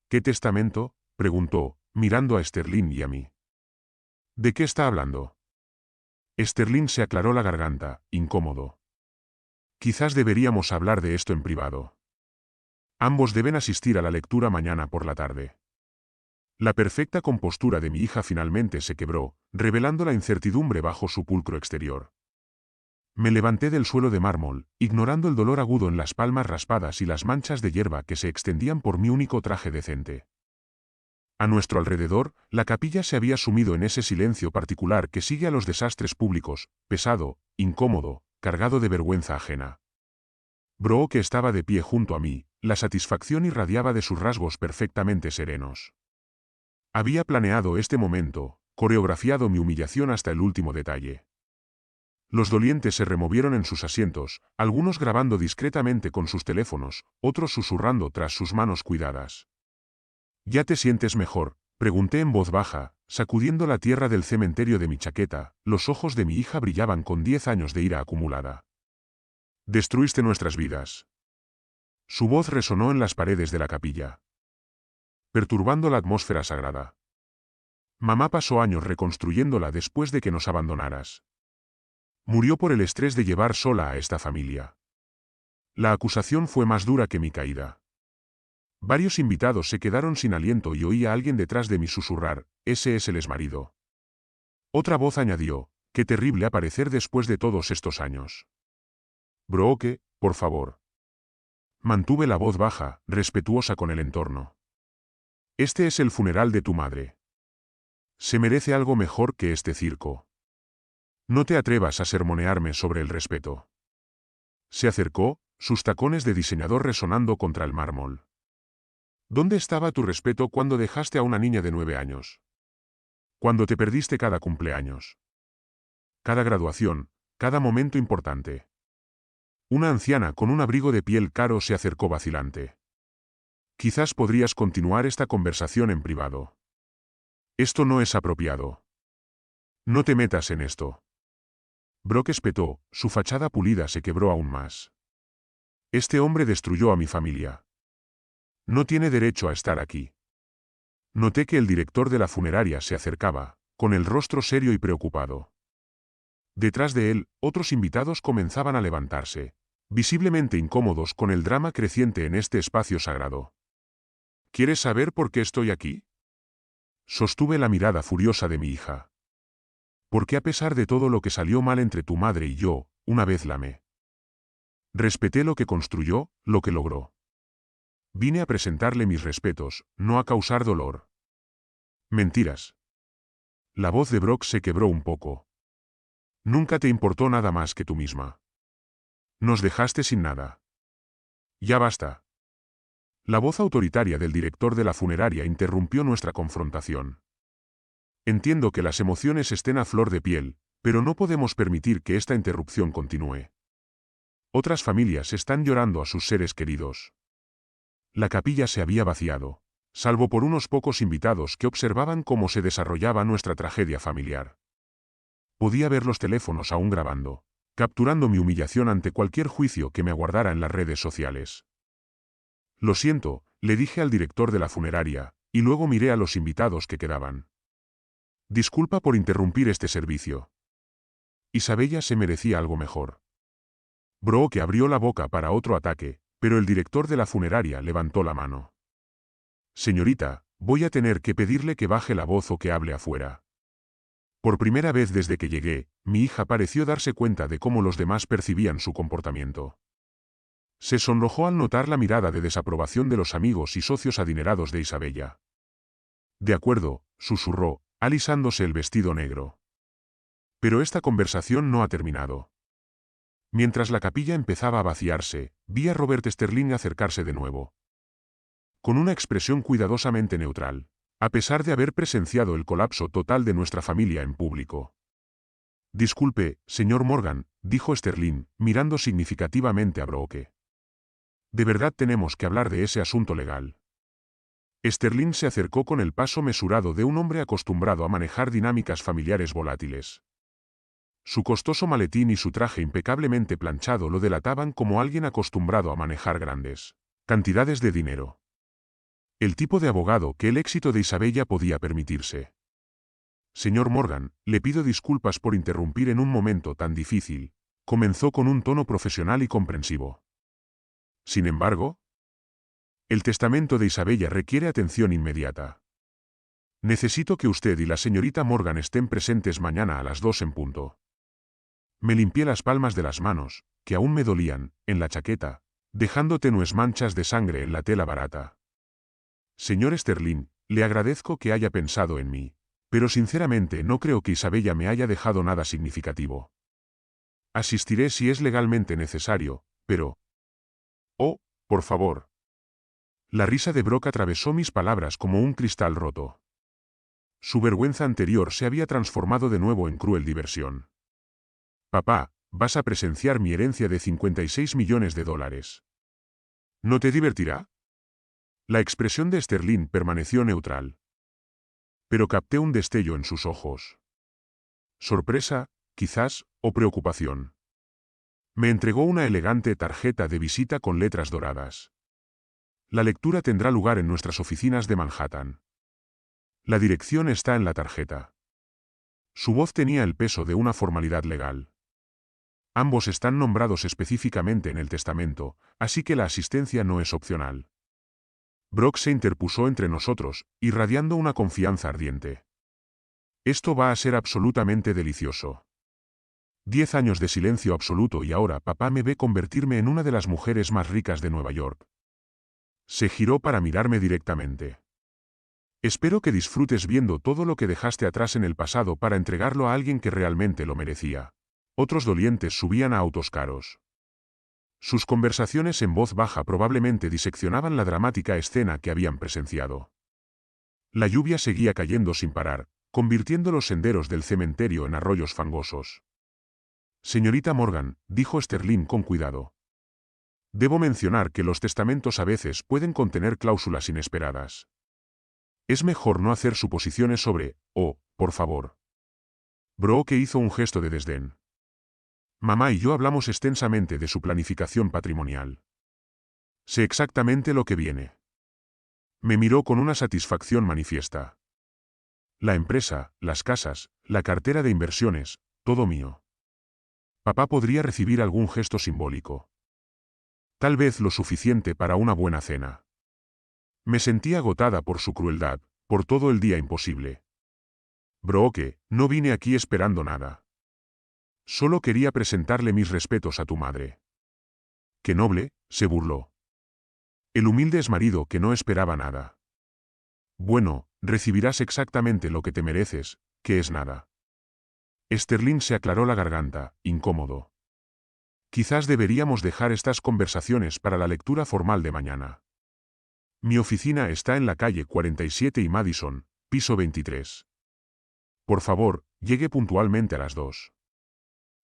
«¿Qué testamento?», preguntó, mirando a Sterling y a mí. «¿De qué está hablando?». Sterling se aclaró la garganta, incómodo. «Quizás deberíamos hablar de esto en privado. Ambos deben asistir a la lectura mañana por la tarde». La perfecta compostura de mi hija finalmente se quebró, revelando la incertidumbre bajo su pulcro exterior. Me levanté del suelo de mármol, ignorando el dolor agudo en las palmas raspadas y las manchas de hierba que se extendían por mi único traje decente. A nuestro alrededor, la capilla se había sumido en ese silencio particular que sigue a los desastres públicos, pesado, incómodo, cargado de vergüenza ajena. Brooke estaba de pie junto a mí, la satisfacción irradiaba de sus rasgos perfectamente serenos. Había planeado este momento, coreografiado mi humillación hasta el último detalle. Los dolientes se removieron en sus asientos, algunos grabando discretamente con sus teléfonos, otros susurrando tras sus manos cuidadas. «¿Ya te sientes mejor?», pregunté en voz baja, sacudiendo la tierra del cementerio de mi chaqueta. Los ojos de mi hija brillaban con 10 años de ira acumulada. «Destruiste nuestras vidas». Su voz resonó en las paredes de la capilla, perturbando la atmósfera sagrada. «Mamá pasó años reconstruyéndola después de que nos abandonaras. Murió por el estrés de llevar sola a esta familia». La acusación fue más dura que mi caída. Varios invitados se quedaron sin aliento y oí a alguien detrás de mí susurrar: «Ese es el exmarido». Otra voz añadió: «Qué terrible aparecer después de todos estos años». «Brooke, por favor». Mantuve la voz baja, respetuosa con el entorno. «Este es el funeral de tu madre. Se merece algo mejor que este circo. No te atrevas a sermonearme sobre el respeto». Se acercó, sus tacones de diseñador resonando contra el mármol. «¿Dónde estaba tu respeto cuando dejaste a una niña de 9 años? Cuando te perdiste cada cumpleaños. Cada graduación, cada momento importante». Una anciana con un abrigo de piel caro se acercó vacilante. «Quizás podrías continuar esta conversación en privado. Esto no es apropiado. No te metas en esto». Brock espetó, su fachada pulida se quebró aún más. «Este hombre destruyó a mi familia. No tiene derecho a estar aquí». Noté que el director de la funeraria se acercaba, con el rostro serio y preocupado. Detrás de él, otros invitados comenzaban a levantarse, visiblemente incómodos con el drama creciente en este espacio sagrado. «¿Quieres saber por qué estoy aquí?». Sostuve la mirada furiosa de mi hija. «Porque a pesar de todo lo que salió mal entre tu madre y yo, una vez la amé. Respeté lo que construyó, lo que logró. Vine a presentarle mis respetos, no a causar dolor. Mentiras. La voz de Brock se quebró un poco. Nunca te importó nada más que tú misma. Nos dejaste sin nada. Ya basta. La voz autoritaria del director de la funeraria interrumpió nuestra confrontación. Entiendo que las emociones estén a flor de piel, pero no podemos permitir que esta interrupción continúe. Otras familias están llorando a sus seres queridos. La capilla se había vaciado, salvo por unos pocos invitados que observaban cómo se desarrollaba nuestra tragedia familiar. Podía ver los teléfonos aún grabando, capturando mi humillación ante cualquier juicio que me aguardara en las redes sociales. Lo siento, le dije al director de la funeraria, y luego miré a los invitados que quedaban. Disculpa por interrumpir este servicio. Isabella se merecía algo mejor. Brock abrió la boca para otro ataque, pero el director de la funeraria levantó la mano. Señorita, voy a tener que pedirle que baje la voz o que hable afuera. Por primera vez desde que llegué, mi hija pareció darse cuenta de cómo los demás percibían su comportamiento. Se sonrojó al notar la mirada de desaprobación de los amigos y socios adinerados de Isabella. De acuerdo, susurró, alisándose el vestido negro. Pero esta conversación no ha terminado. Mientras la capilla empezaba a vaciarse, vi a Robert Sterling acercarse de nuevo. Con una expresión cuidadosamente neutral, a pesar de haber presenciado el colapso total de nuestra familia en público. Disculpe, señor Morgan, dijo Sterling, mirando significativamente a Brooke. De verdad tenemos que hablar de ese asunto legal. Sterling se acercó con el paso mesurado de un hombre acostumbrado a manejar dinámicas familiares volátiles. Su costoso maletín y su traje impecablemente planchado lo delataban como alguien acostumbrado a manejar grandes cantidades de dinero. El tipo de abogado que el éxito de Isabella podía permitirse. Señor Morgan, le pido disculpas por interrumpir en un momento tan difícil, comenzó con un tono profesional y comprensivo. Sin embargo, el testamento de Isabella requiere atención inmediata. Necesito que usted y la señorita Morgan estén presentes mañana a las 2 en punto. Me limpié las palmas de las manos, que aún me dolían, en la chaqueta, dejando tenues manchas de sangre en la tela barata. Señor Sterling, le agradezco que haya pensado en mí, pero sinceramente no creo que Isabella me haya dejado nada significativo. Asistiré si es legalmente necesario, pero... Oh, por favor. La risa de Brock atravesó mis palabras como un cristal roto. Su vergüenza anterior se había transformado de nuevo en cruel diversión. Papá, vas a presenciar mi herencia de 56 millones de dólares. ¿No te divertirá? La expresión de Sterling permaneció neutral. Pero capté un destello en sus ojos. Sorpresa, quizás, o preocupación. Me entregó una elegante tarjeta de visita con letras doradas. La lectura tendrá lugar en nuestras oficinas de Manhattan. La dirección está en la tarjeta. Su voz tenía el peso de una formalidad legal. Ambos están nombrados específicamente en el testamento, así que la asistencia no es opcional. Brock se interpuso entre nosotros, irradiando una confianza ardiente. Esto va a ser absolutamente delicioso. 10 años de silencio absoluto y ahora papá me ve convertirme en una de las mujeres más ricas de Nueva York. Se giró para mirarme directamente. Espero que disfrutes viendo todo lo que dejaste atrás en el pasado para entregarlo a alguien que realmente lo merecía. Otros dolientes subían a autos caros. Sus conversaciones en voz baja probablemente diseccionaban la dramática escena que habían presenciado. La lluvia seguía cayendo sin parar, convirtiendo los senderos del cementerio en arroyos fangosos. Señorita Morgan, dijo Sterling con cuidado. Debo mencionar que los testamentos a veces pueden contener cláusulas inesperadas. Es mejor no hacer suposiciones sobre, por favor. Brooke hizo un gesto de desdén. Mamá y yo hablamos extensamente de su planificación patrimonial. Sé exactamente lo que viene. Me miró con una satisfacción manifiesta. La empresa, las casas, la cartera de inversiones, todo mío. Papá podría recibir algún gesto simbólico. Tal vez lo suficiente para una buena cena. Me sentí agotada por su crueldad, por todo el día imposible. Brooke, no vine aquí esperando nada. Solo quería presentarle mis respetos a tu madre. ¡Qué noble!, se burló. El humilde exmarido que no esperaba nada. Bueno, recibirás exactamente lo que te mereces, que es nada. Sterling se aclaró la garganta, incómodo. Quizás deberíamos dejar estas conversaciones para la lectura formal de mañana. Mi oficina está en la calle 47 y Madison, piso 23. Por favor, llegue puntualmente a las 2.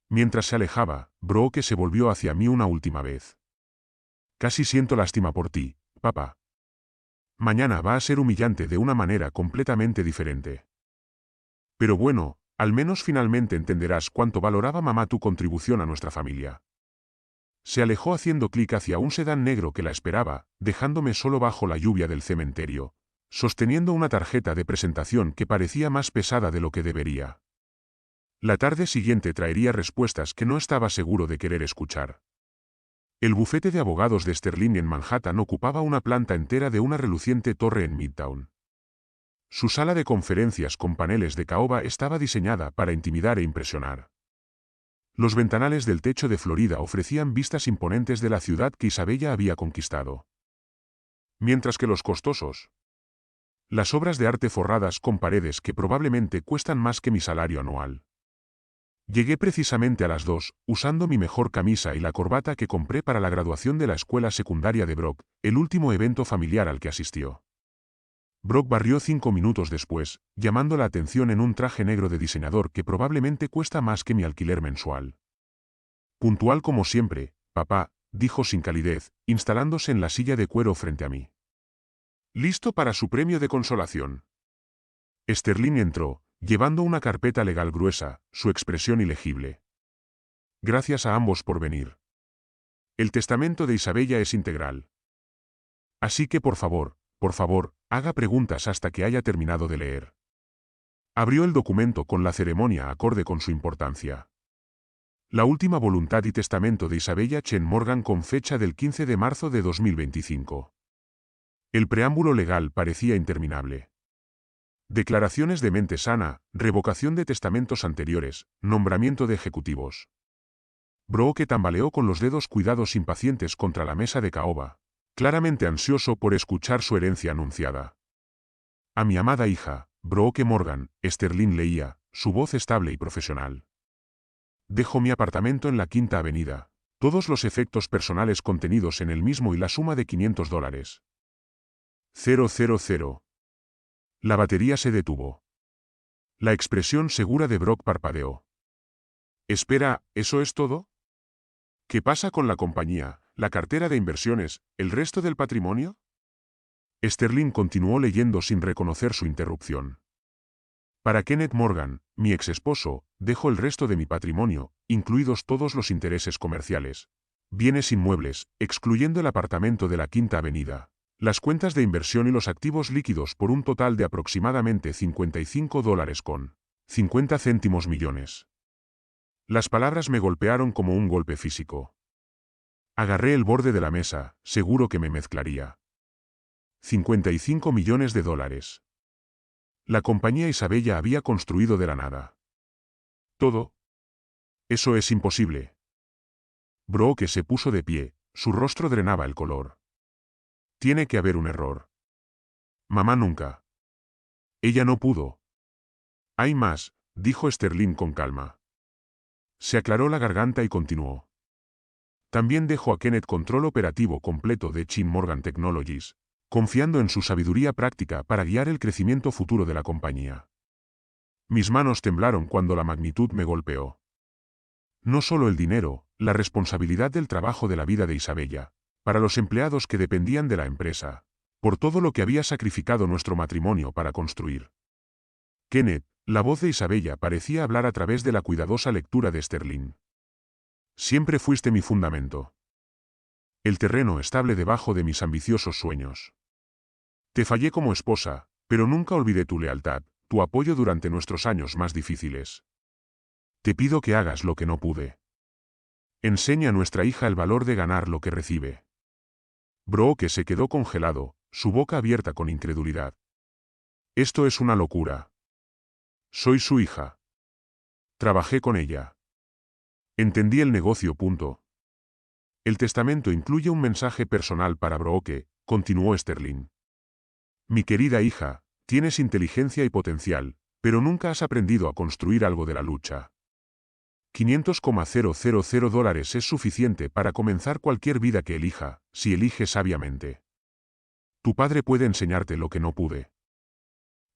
Mientras se alejaba, Brooke se volvió hacia mí una última vez. Casi siento lástima por ti, papá. Mañana va a ser humillante de una manera completamente diferente. Pero bueno, al menos finalmente entenderás cuánto valoraba mamá tu contribución a nuestra familia. Se alejó haciendo clic hacia un sedán negro que la esperaba, dejándome solo bajo la lluvia del cementerio, sosteniendo una tarjeta de presentación que parecía más pesada de lo que debería. La tarde siguiente traería respuestas que no estaba seguro de querer escuchar. El bufete de abogados de Sterling en Manhattan ocupaba una planta entera de una reluciente torre en Midtown. Su sala de conferencias con paneles de caoba estaba diseñada para intimidar e impresionar. Los ventanales del techo de Florida ofrecían vistas imponentes de la ciudad que Isabella había conquistado. Mientras que los costosos, las obras de arte forradas con paredes que probablemente cuestan más que mi salario anual. Llegué precisamente a las 2, usando mi mejor camisa y la corbata que compré para la graduación de la escuela secundaria de Brock, el último evento familiar al que asistió. Brock barrió 5 minutos después, llamando la atención en un traje negro de diseñador que probablemente cuesta más que mi alquiler mensual. Puntual como siempre, papá, dijo sin calidez, instalándose en la silla de cuero frente a mí. ¿Listo para su premio de consolación? Sterling entró, llevando una carpeta legal gruesa, su expresión ilegible. Gracias a ambos por venir. El testamento de Isabella es integral. Así que por favor, haga preguntas hasta que haya terminado de leer. Abrió el documento con la ceremonia acorde con su importancia. La última voluntad y testamento de Isabella Chen Morgan con fecha del 15 de marzo de 2025. El preámbulo legal parecía interminable. Declaraciones de mente sana, revocación de testamentos anteriores, nombramiento de ejecutivos. Brooke tambaleó con los dedos cuidados impacientes contra la mesa de caoba, claramente ansioso por escuchar su herencia anunciada. A mi amada hija, Brooke Morgan, Sterling leía, su voz estable y profesional. Dejo mi apartamento en la Quinta Avenida, todos los efectos personales contenidos en el mismo y la suma de $500. 000. La batería se detuvo. La expresión segura de Brock parpadeó. Espera, ¿eso es todo? ¿Qué pasa con la compañía, la cartera de inversiones, el resto del patrimonio? Sterling continuó leyendo sin reconocer su interrupción. Para Kenneth Morgan, mi ex esposo, dejo el resto de mi patrimonio, incluidos todos los intereses comerciales, bienes inmuebles, excluyendo el apartamento de la Quinta Avenida, las cuentas de inversión y los activos líquidos por un total de aproximadamente $55 con 50 céntimos millones. Las palabras me golpearon como un golpe físico. Agarré el borde de la mesa, seguro que me mezclaría. $55 millones. La compañía Isabella había construido de la nada. ¿Todo? Eso es imposible. Brooke se puso de pie, su rostro drenaba el color. Tiene que haber un error. Mamá nunca. Ella no pudo. Hay más, dijo Sterling con calma. Se aclaró la garganta y continuó. También dejó a Kenneth control operativo completo de Chen Morgan Technologies, confiando en su sabiduría práctica para guiar el crecimiento futuro de la compañía. Mis manos temblaron cuando la magnitud me golpeó. No solo el dinero, la responsabilidad del trabajo de la vida de Isabella, para los empleados que dependían de la empresa, por todo lo que había sacrificado nuestro matrimonio para construir. Kenneth, la voz de Isabella parecía hablar a través de la cuidadosa lectura de Sterling. Siempre fuiste mi fundamento. El terreno estable debajo de mis ambiciosos sueños. Te fallé como esposa, pero nunca olvidé tu lealtad, tu apoyo durante nuestros años más difíciles. Te pido que hagas lo que no pude. Enseña a nuestra hija el valor de ganar lo que recibe. Brooke se quedó congelado, su boca abierta con incredulidad. Esto es una locura. Soy su hija. Trabajé con ella. Entendí el negocio. El testamento incluye un mensaje personal para Brooke, continuó Sterling. Mi querida hija, tienes inteligencia y potencial, pero nunca has aprendido a construir algo de la lucha. $500,000 es suficiente para comenzar cualquier vida que elija, si elige sabiamente. Tu padre puede enseñarte lo que no pude.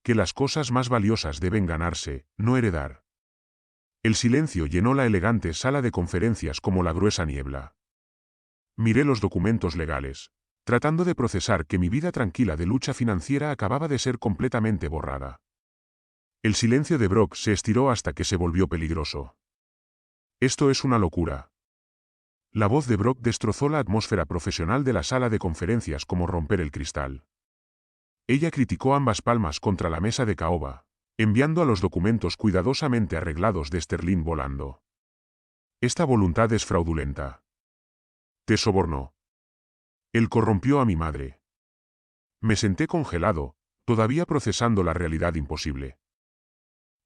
Que las cosas más valiosas deben ganarse, no heredar. El silencio llenó la elegante sala de conferencias como la gruesa niebla. Miré los documentos legales, tratando de procesar que mi vida tranquila de lucha financiera acababa de ser completamente borrada. El silencio de Brock se estiró hasta que se volvió peligroso. Esto es una locura. La voz de Brock destrozó la atmósfera profesional de la sala de conferencias como romper el cristal. Ella criticó ambas palmas contra la mesa de caoba, enviando a los documentos cuidadosamente arreglados de Sterling volando. Esta voluntad es fraudulenta. Te sobornó. Él corrompió a mi madre. Me senté congelado, todavía procesando la realidad imposible.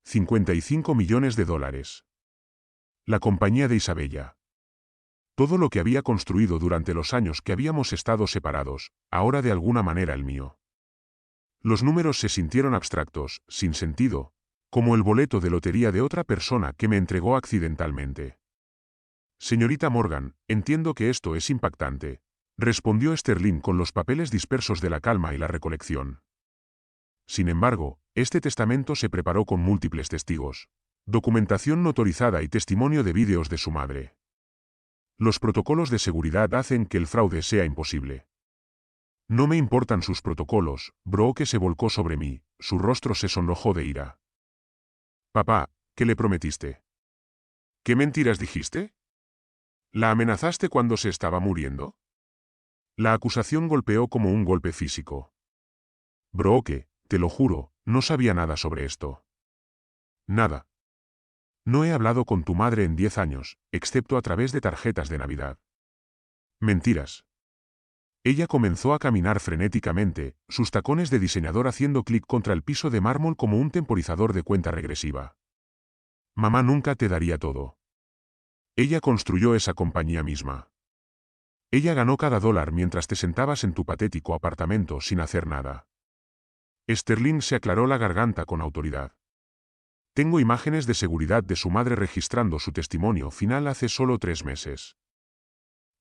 $55 millones. La compañía de Isabella. Todo lo que había construido durante los años que habíamos estado separados, ahora de alguna manera el mío. Los números se sintieron abstractos, sin sentido, como el boleto de lotería de otra persona que me entregó accidentalmente. Señorita Morgan, entiendo que esto es impactante, respondió Sterling con los papeles dispersos de la calma y la recolección. Sin embargo, este testamento se preparó con múltiples testigos, documentación notarizada y testimonio de vídeos de su madre. Los protocolos de seguridad hacen que el fraude sea imposible. No me importan sus protocolos, Brooke se volcó sobre mí, su rostro se sonrojó de ira. Papá, ¿qué le prometiste? ¿Qué mentiras dijiste? ¿La amenazaste cuando se estaba muriendo? La acusación golpeó como un golpe físico. Brooke, te lo juro, no sabía nada sobre esto. Nada. No he hablado con tu madre en 10 años, excepto a través de tarjetas de Navidad. Mentiras. Ella comenzó a caminar frenéticamente, sus tacones de diseñador haciendo clic contra el piso de mármol como un temporizador de cuenta regresiva. Mamá nunca te daría todo. Ella construyó esa compañía misma. Ella ganó cada dólar mientras te sentabas en tu patético apartamento sin hacer nada. Sterling se aclaró la garganta con autoridad. Tengo imágenes de seguridad de su madre registrando su testimonio final hace solo 3 meses.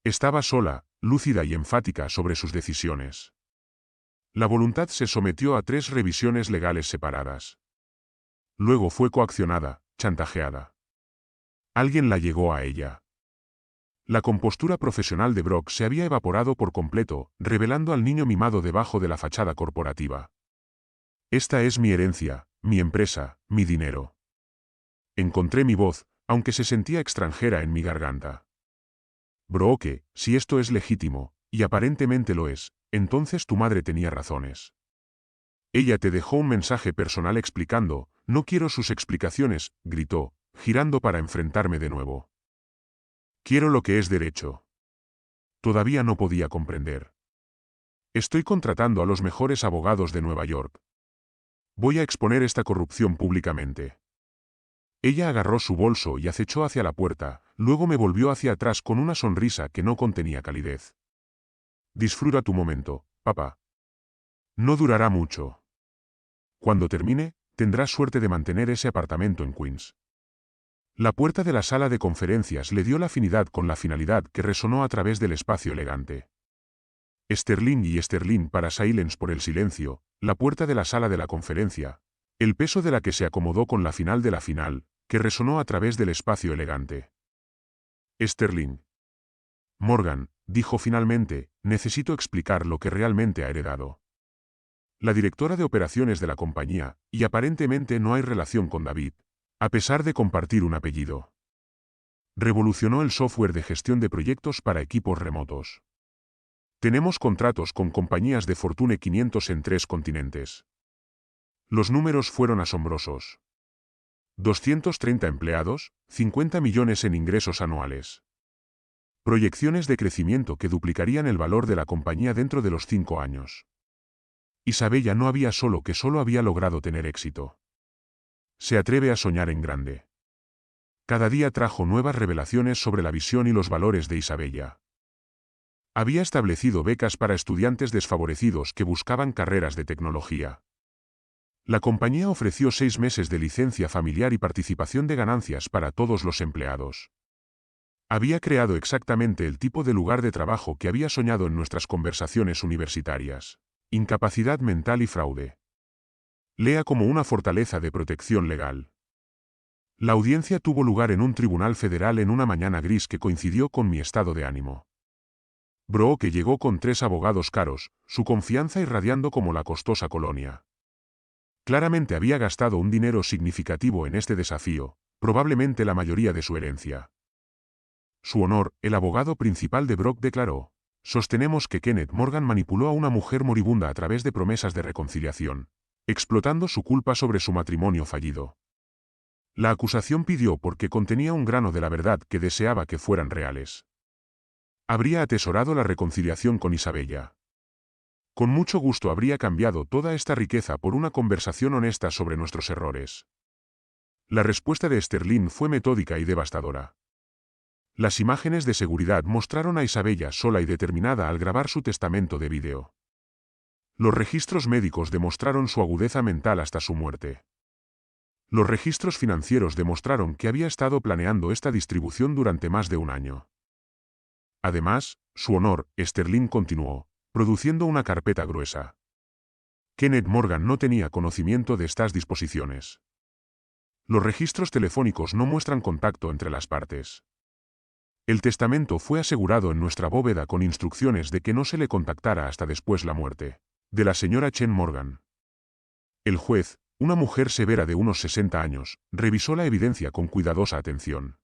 Estaba sola, lúcida y enfática sobre sus decisiones. La voluntad se sometió a 3 revisiones legales separadas. Luego fue coaccionada, chantajeada. Alguien la llegó a ella. La compostura profesional de Brock se había evaporado por completo, revelando al niño mimado debajo de la fachada corporativa. Esta es mi herencia, mi empresa, mi dinero. Encontré mi voz, aunque se sentía extranjera en mi garganta. Brooke, si esto es legítimo, y aparentemente lo es, entonces tu madre tenía razones. Ella te dejó un mensaje personal explicando, no quiero sus explicaciones, gritó, girando para enfrentarme de nuevo. Quiero lo que es derecho. Todavía no podía comprender. Estoy contratando a los mejores abogados de Nueva York. Voy a exponer esta corrupción públicamente. Ella agarró su bolso y acechó hacia la puerta, luego me volvió hacia atrás con una sonrisa que no contenía calidez. Disfruta tu momento, papá. No durará mucho. Cuando termine, tendrás suerte de mantener ese apartamento en Queens. La puerta de la sala de conferencias le dio la afinidad con la finalidad que resonó a través del espacio elegante. Sterling y Sterling para Silence por el silencio, la puerta de la sala de la conferencia, el peso de la que se acomodó con la final de la final, que resonó a través del espacio elegante. Sterling. Morgan, dijo finalmente, necesito explicar lo que realmente ha heredado. La directora de operaciones de la compañía, y aparentemente no hay relación con David, a pesar de compartir un apellido. Revolucionó el software de gestión de proyectos para equipos remotos. Tenemos contratos con compañías de Fortune 500 en 3 continentes. Los números fueron asombrosos. 230 empleados, 50 millones en ingresos anuales. Proyecciones de crecimiento que duplicarían el valor de la compañía dentro de los 5 años. Isabella no había solo había logrado tener éxito. Se atreve a soñar en grande. Cada día trajo nuevas revelaciones sobre la visión y los valores de Isabella. Había establecido becas para estudiantes desfavorecidos que buscaban carreras de tecnología. La compañía ofreció 6 meses de licencia familiar y participación de ganancias para todos los empleados. Había creado exactamente el tipo de lugar de trabajo que había soñado en nuestras conversaciones universitarias. Incapacidad mental y fraude. Lea como una fortaleza de protección legal. La audiencia tuvo lugar en un tribunal federal en una mañana gris que coincidió con mi estado de ánimo. Brooke llegó con 3 abogados caros, su confianza irradiando como la costosa colonia. Claramente había gastado un dinero significativo en este desafío, probablemente la mayoría de su herencia. Su honor, el abogado principal de Brock declaró: sostenemos que Kenneth Morgan manipuló a una mujer moribunda a través de promesas de reconciliación, explotando su culpa sobre su matrimonio fallido. La acusación pidió porque contenía un grano de la verdad que deseaba que fueran reales. Habría atesorado la reconciliación con Isabella. Con mucho gusto habría cambiado toda esta riqueza por una conversación honesta sobre nuestros errores. La respuesta de Sterling fue metódica y devastadora. Las imágenes de seguridad mostraron a Isabella sola y determinada al grabar su testamento de vídeo. Los registros médicos demostraron su agudeza mental hasta su muerte. Los registros financieros demostraron que había estado planeando esta distribución durante más de un año. Además, su honor, Sterling continuó, produciendo una carpeta gruesa. Kenneth Morgan no tenía conocimiento de estas disposiciones. Los registros telefónicos no muestran contacto entre las partes. El testamento fue asegurado en nuestra bóveda con instrucciones de que no se le contactara hasta después la muerte de la señora Chen Morgan. El juez, una mujer severa de unos 60 años, revisó la evidencia con cuidadosa atención.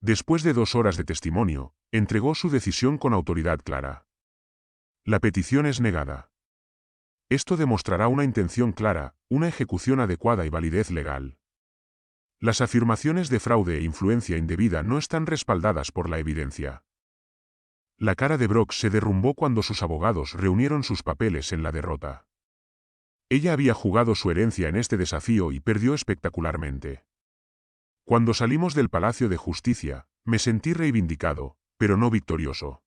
Después de 2 horas de testimonio, entregó su decisión con autoridad clara. La petición es negada. Esto demostrará una intención clara, una ejecución adecuada y validez legal. Las afirmaciones de fraude e influencia indebida no están respaldadas por la evidencia. La cara de Brock se derrumbó cuando sus abogados reunieron sus papeles en la derrota. Ella había jugado su herencia en este desafío y perdió espectacularmente. Cuando salimos del Palacio de Justicia, me sentí reivindicado, pero no victorioso.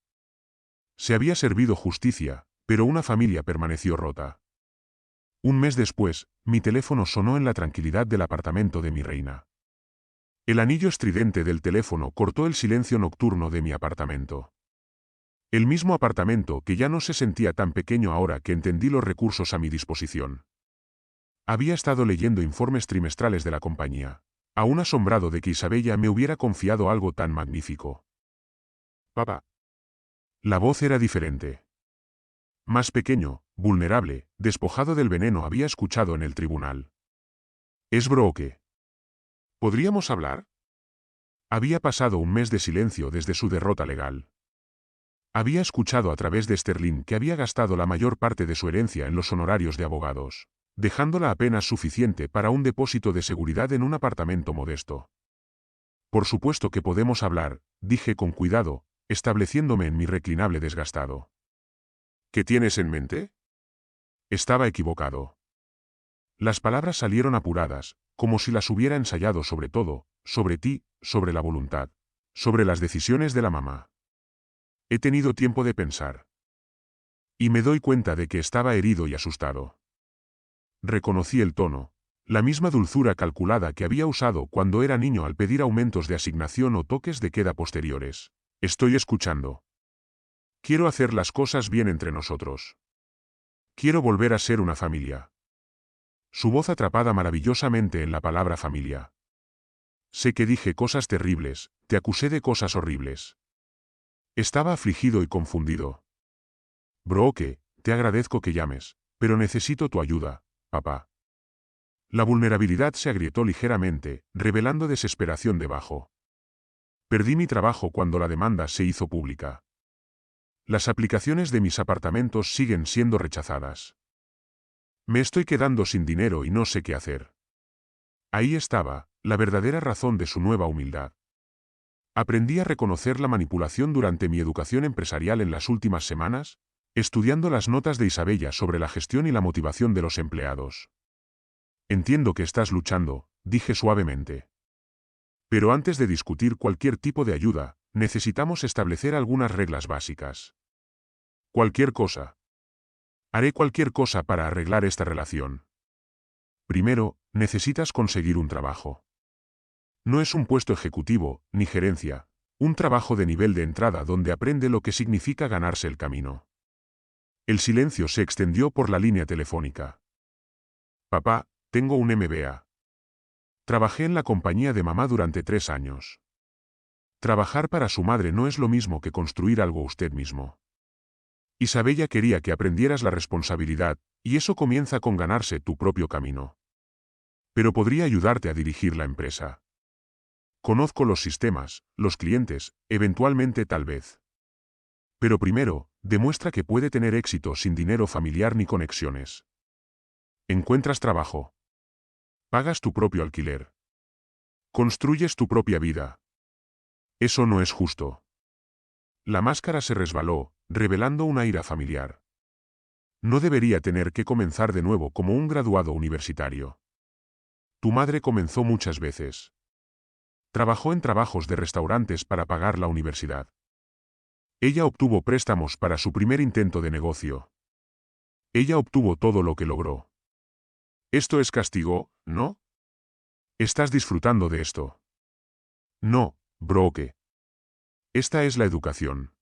Se había servido justicia, pero una familia permaneció rota. Un mes después, mi teléfono sonó en la tranquilidad del apartamento de mi reina. El anillo estridente del teléfono cortó el silencio nocturno de mi apartamento. El mismo apartamento que ya no se sentía tan pequeño ahora que entendí los recursos a mi disposición. Había estado leyendo informes trimestrales de la compañía, aún asombrado de que Isabella me hubiera confiado algo tan magnífico. Papá. La voz era diferente. Más pequeño, vulnerable, despojado del veneno había escuchado en el tribunal. ¿Es Brooke? ¿Podríamos hablar? Había pasado un mes de silencio desde su derrota legal. Había escuchado a través de Sterling que había gastado la mayor parte de su herencia en los honorarios de abogados, dejándola apenas suficiente para un depósito de seguridad en un apartamento modesto. Por supuesto que podemos hablar, dije con cuidado, estableciéndome en mi reclinable desgastado. ¿Qué tienes en mente? Estaba equivocado. Las palabras salieron apuradas, como si las hubiera ensayado sobre todo, sobre ti, sobre la voluntad, sobre las decisiones de la mamá. He tenido tiempo de pensar. Y me doy cuenta de que estaba herido y asustado. Reconocí el tono, la misma dulzura calculada que había usado cuando era niño al pedir aumentos de asignación o toques de queda posteriores. Estoy escuchando. Quiero hacer las cosas bien entre nosotros. Quiero volver a ser una familia. Su voz atrapada maravillosamente en la palabra familia. Sé que dije cosas terribles, te acusé de cosas horribles. Estaba afligido y confundido. Brooke, te agradezco que llames, pero necesito tu ayuda, papá. La vulnerabilidad se agrietó ligeramente, revelando desesperación debajo. Perdí mi trabajo cuando la demanda se hizo pública. Las aplicaciones de mis apartamentos siguen siendo rechazadas. Me estoy quedando sin dinero y no sé qué hacer. Ahí estaba, la verdadera razón de su nueva humildad. Aprendí a reconocer la manipulación durante mi educación empresarial en las últimas semanas, estudiando las notas de Isabella sobre la gestión y la motivación de los empleados. Entiendo que estás luchando, dije suavemente. Pero antes de discutir cualquier tipo de ayuda, necesitamos establecer algunas reglas básicas. Cualquier cosa. Haré cualquier cosa para arreglar esta relación. Primero, necesitas conseguir un trabajo. No es un puesto ejecutivo, ni gerencia, un trabajo de nivel de entrada donde aprende lo que significa ganarse el camino. El silencio se extendió por la línea telefónica. Papá, tengo un MBA. Trabajé en la compañía de mamá durante 3 años. Trabajar para su madre no es lo mismo que construir algo usted mismo. Isabella quería que aprendieras la responsabilidad, y eso comienza con ganarse tu propio camino. Pero podría ayudarte a dirigir la empresa. Conozco los sistemas, los clientes, eventualmente tal vez. Pero primero, demuestra que puede tener éxito sin dinero familiar ni conexiones. Encuentras trabajo. Pagas tu propio alquiler. Construyes tu propia vida. Eso no es justo. La máscara se resbaló, revelando una ira familiar. No debería tener que comenzar de nuevo como un graduado universitario. Tu madre comenzó muchas veces. Trabajó en trabajos de restaurantes para pagar la universidad. Ella obtuvo préstamos para su primer intento de negocio. Ella obtuvo todo lo que logró. Esto es castigo, ¿no? ¿Estás disfrutando de esto? No, Brooke. Esta es la educación.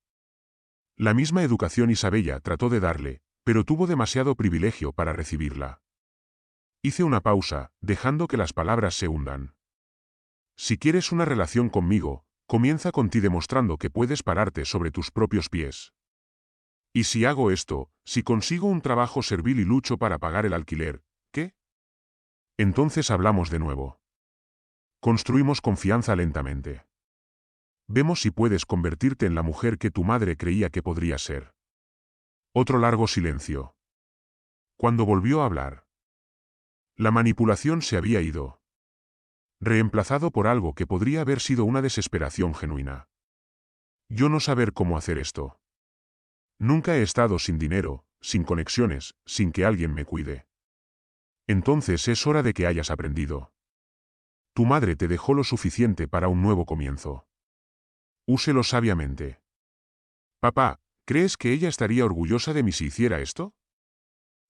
La misma educación Isabella trató de darle, pero tuvo demasiado privilegio para recibirla. Hice una pausa, dejando que las palabras se hundan. Si quieres una relación conmigo, comienza con ti demostrando que puedes pararte sobre tus propios pies. Y si hago esto, si consigo un trabajo servil y lucho para pagar el alquiler, ¿qué? Entonces hablamos de nuevo. Construimos confianza lentamente. Vemos si puedes convertirte en la mujer que tu madre creía que podrías ser. Otro largo silencio. Cuando volvió a hablar, la manipulación se había ido. Reemplazado por algo que podría haber sido una desesperación genuina. Yo no saber cómo hacer esto. Nunca he estado sin dinero, sin conexiones, sin que alguien me cuide. Entonces es hora de que hayas aprendido. Tu madre te dejó lo suficiente para un nuevo comienzo. Úselo sabiamente. Papá, ¿crees que ella estaría orgullosa de mí si hiciera esto?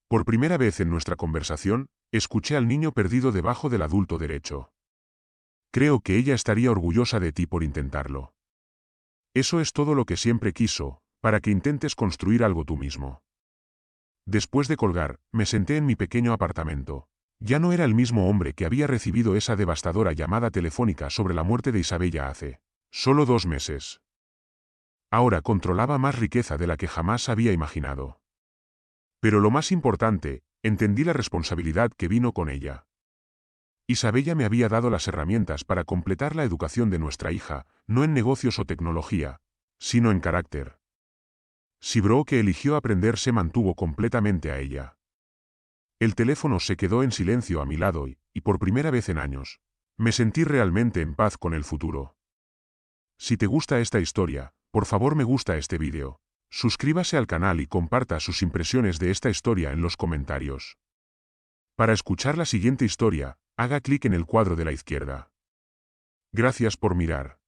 Por primera vez en nuestra conversación, escuché al niño perdido debajo del adulto derecho. Creo que ella estaría orgullosa de ti por intentarlo. Eso es todo lo que siempre quiso, para que intentes construir algo tú mismo. Después de colgar, me senté en mi pequeño apartamento. Ya no era el mismo hombre que había recibido esa devastadora llamada telefónica sobre la muerte de Isabella hace solo 2 meses. Ahora controlaba más riqueza de la que jamás había imaginado. Pero lo más importante, entendí la responsabilidad que vino con ella. Isabella me había dado las herramientas para completar la educación de nuestra hija, no en negocios o tecnología, sino en carácter. Si Brooke eligió aprender se mantuvo completamente a ella. El teléfono se quedó en silencio a mi lado y por primera vez en años, me sentí realmente en paz con el futuro. Si te gusta esta historia, por favor me gusta este vídeo. Suscríbase al canal y comparta sus impresiones de esta historia en los comentarios. Para escuchar la siguiente historia, haga clic en el cuadro de la izquierda. Gracias por mirar.